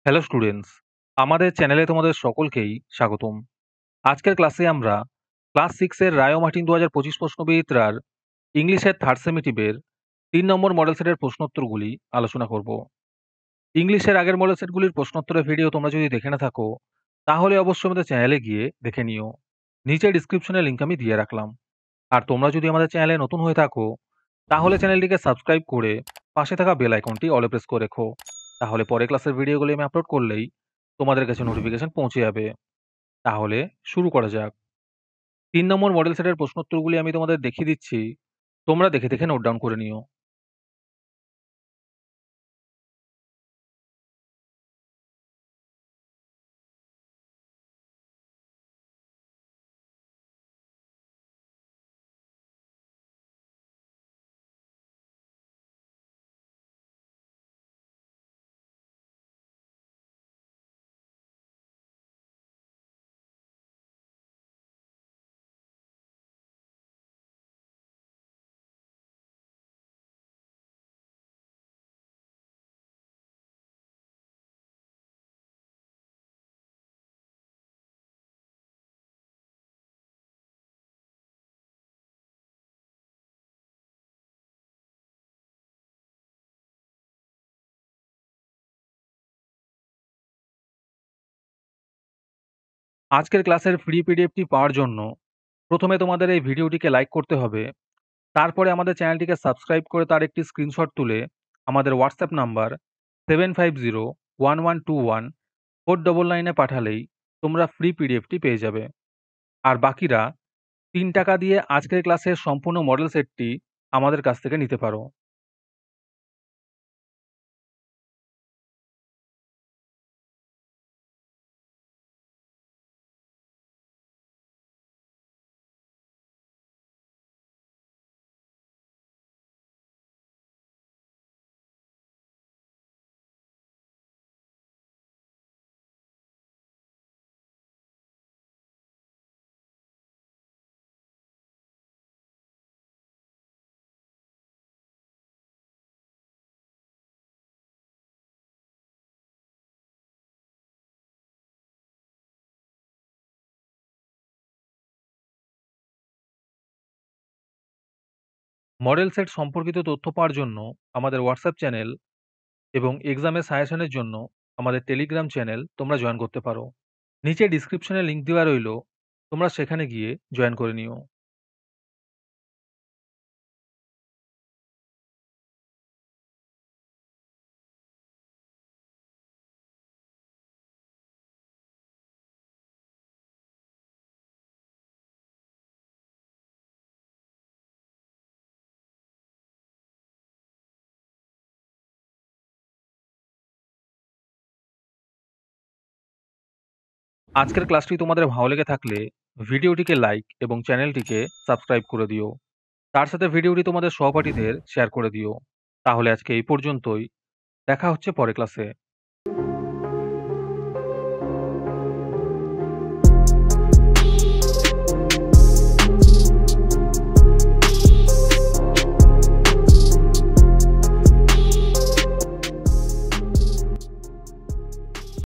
Hello students, আমাদের চ্যানেলে তোমাদের সকলকেই স্বাগতম। আজকের ক্লাসে আমরা ক্লাস 6 এর রায় ও মার্টিন ২০২৫ প্রশ্নবিচিত্রার ইংলিশের থার্ড সেমিটিভের ৩ নম্বর মডেল সেটের প্রশ্নোত্তরগুলি আলোচনা করব। ইংলিশের আগের মডেল সেটগুলির প্রশ্নোত্তরের ভিডিও তোমরা যদি দেখে না থাকো, তাহলে অবশ্যই আমাদের চ্যানেলে গিয়ে দেখে নিও। নিচে ডিসক্রিপশনে লিংক আমি দিয়ে রাখলাম। আর তোমরা যদি আমাদের চ্যানেলে নতুন হয়ে থাকো, তাহলে চ্যানেলটিকে সাবস্ক্রাইব করে পাশে থাকা বেল আইকনটি অলে প্রেস করে রেখো। তাহলে পরের ক্লাসের ভিডিওগুলি আমি আপলোড করলেই তোমাদের কাছে নোটিফিকেশন পৌঁছে যাবে। তাহলে শুরু করা যাক। ৩ নম্বর মডেল সেটের প্রশ্নোত্তরগুলি আমি তোমাদের দেখিয়ে দিচ্ছি। তোমরা দেখে, দেখে নোট ডাউন করে নিও। আজকের ক্লাসের ফ্রি পিডিএফটি পাওয়ার জন্য প্রথমে তোমাদের এই ভিডিওটিকে লাইক করতে হবে। তারপরে আমাদের চ্যানেলটিকে সাবস্ক্রাইব করে তার একটি স্ক্রিনশট তুলে আমাদের হোয়াটসঅ্যাপ নাম্বার 7501121499 এ পাঠালেই তোমরা ফ্রি পিডিএফটি পেয়ে যাবে। আর বাকিরা ৩ টাকা দিয়ে আজকের ক্লাসের সম্পূর্ণ মডেল সেটটি আমাদের কাছ থেকে নিতে পারো। মডেল সেট সম্পর্কিত তথ্য পাওয়ার জন্য আমাদের হোয়াটসঅ্যাপ চ্যানেল এবং এক্সামের সাজেশনের জন্য আমাদের টেলিগ্রাম চ্যানেল তোমরা জয়েন করতে পারো। নিচে ডিসক্রিপশনে লিংক দেওয়া রইল, তোমরা সেখানে গিয়ে জয়েন করে নিও। আজকের ক্লাসটি তোমাদের ভালো লেগে থাকলে ভিডিওটিকে লাইক এবং চ্যানেলটিকে সাবস্ক্রাইব করে দিও। তার সাথে ভিডিওটি তোমাদের সহপাঠীদের শেয়ার করে দিও। তাহলে আজকে এই পর্যন্তই। দেখা হচ্ছে পরের ক্লাসে।